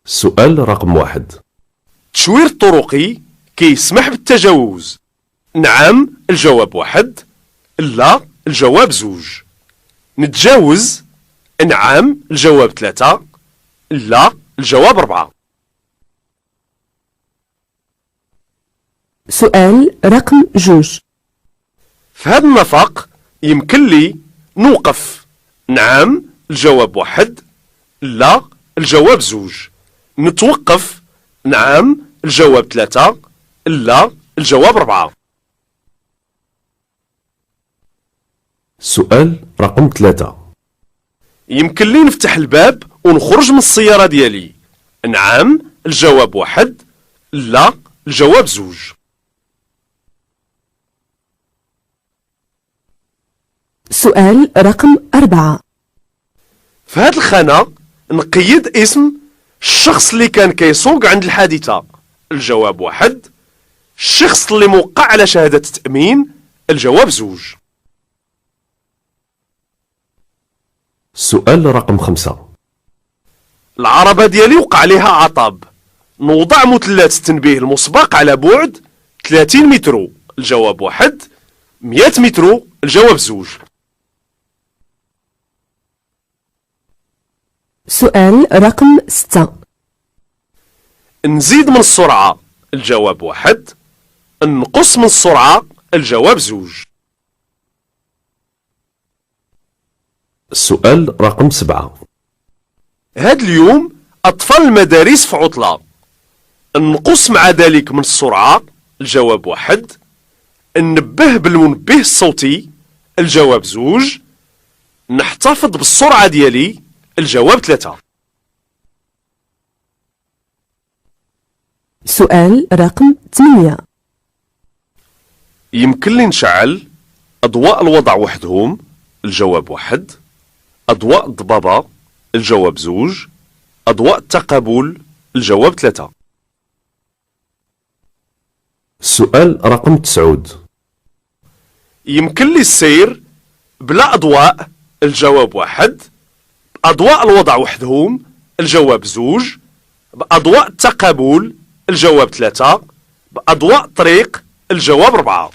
السؤال رقم 1. التشوير الطرقي كيسمح بالتجاوز. نعم الجواب 1، لا الجواب 2. نتجاوز. نعم الجواب 3، لا الجواب 4. سؤال رقم 2. في هذا النفق يمكن لي نوقف. نعم الجواب 1، لا الجواب 2. نتوقف. نعم الجواب 3، لا الجواب 4. السؤال رقم 3. يمكن لي نفتح الباب ونخرج من السيارة ديالي. نعم الجواب 1، لا الجواب 2. سؤال رقم 4. في هاد الخانة نقيد اسم الشخص اللي كان كيسوق عند الحادثة. الجواب 1. الشخص اللي موقع على شهادة التأمين. الجواب 2. السؤال رقم 5. العربة ديالي وقع عليها عطب. نوضع مثلث التنبيه المسبق على بعد 30 متر. الجواب 1. 100 متر. الجواب 2. سؤال رقم 6. نزيد من السرعة. الجواب 1. نقص من السرعة. الجواب 2. السؤال رقم 7. هاد اليوم أطفال المدارس في عطلة. نقص مع ذلك من السرعة. الجواب 1. ننبه بالمنبه الصوتي. الجواب 2. نحتفظ بالسرعة ديالي. الجواب 3. سؤال رقم 8. يمكن لي نشعل أضواء الوضع وحدهم. الجواب 1. أضواء الضبابة. الجواب 2. أضواء التقابل. الجواب 3. السؤال رقم 9. يمكن لي السير بلا أضواء. الجواب 1. بأضواء الوضع وحدهم. الجواب 2. بأضواء التقابل. الجواب 3. بأضواء الطريق. الجواب 4.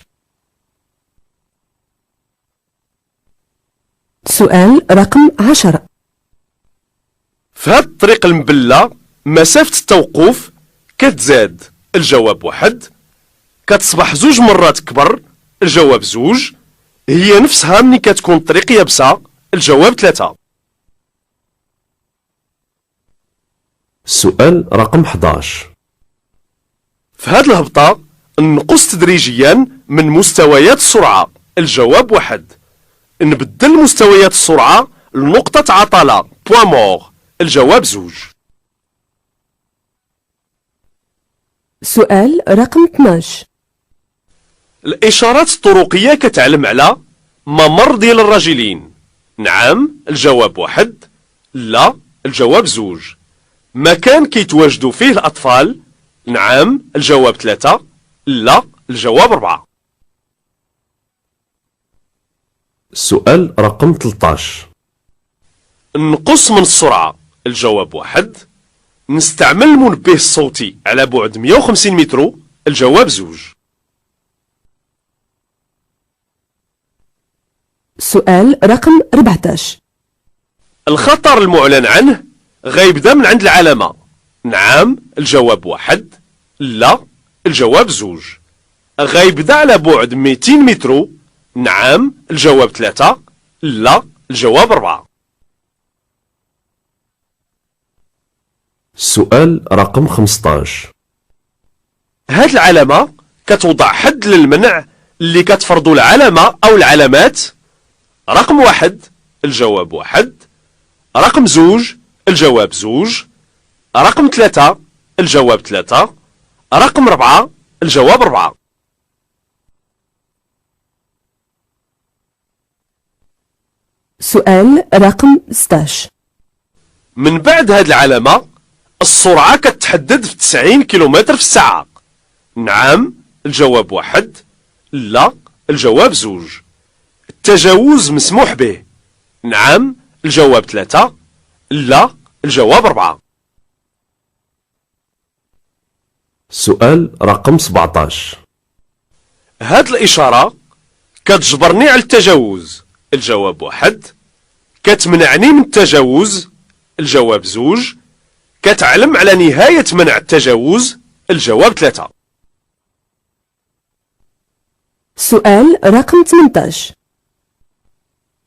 سؤال رقم 10. في هاد الطريق المبلة مسافة التوقف كتزاد. الجواب 1. كتصبح 2 مرات كبر. الجواب 2. هي نفسها ملي كتكون الطريق يابسة. الجواب 3. السؤال رقم 11. في هاد الهبطة نقص تدريجيا من مستويات السرعة. الجواب 1. نبدل مستويات السرعة لنقطة عطلة بوان مور. الجواب 2. سؤال رقم 12. الإشارات الطرقية كتعلم على ممر ديال الراجلين. نعم الجواب 1. لا الجواب 2. مكان كيتواجدوا فيه الأطفال. نعم الجواب 3. لا الجواب 4. السؤال رقم 13. نقص من السرعة. الجواب 1. نستعمل المنبه الصوتي على بعد 150 متر. الجواب 2. سؤال رقم 14. الخطر المعلن عنه غيبدا من عند العلامة. نعم الجواب 1. لا الجواب 2. غيبدا على بعد 200 متر. نعم الجواب 3. لا الجواب 4. السؤال رقم 15. هاد العلامة كتوضع حد للمنع اللي كتفرضو العلامة أو العلامات. رقم 1 الجواب 1. رقم 2 الجواب 2. رقم 3 الجواب 3. رقم 4 الجواب 4. سؤال رقم 16. من بعد هاد العلامة السرعة كتحدد في 90 كيلومتر في الساعة. نعم الجواب 1. لا الجواب 2. التجاوز مسموح به. نعم الجواب 3. لا الجواب 4. سؤال رقم 17. هاد الإشارة كتجبرني على التجاوز. الجواب 1. كتمنعني من التجاوز. الجواب 2. كتعلم على نهاية منع التجاوز. الجواب 3. سؤال رقم 18.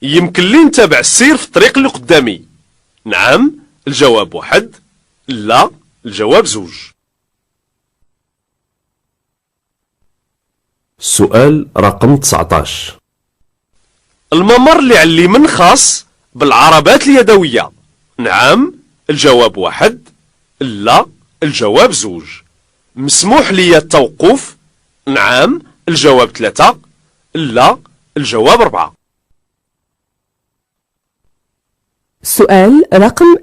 يمكن لي نتابع السير في الطريق اللي قدامي. نعم. الجواب 1. لا. الجواب 2. سؤال رقم 19. الممر اللي على اليمين خاص بالعربات اليدوية. نعم. الجواب 1. لا. الجواب 2. مسموح لي التوقف. نعم. الجواب 3. لا. الجواب 4. سؤال رقم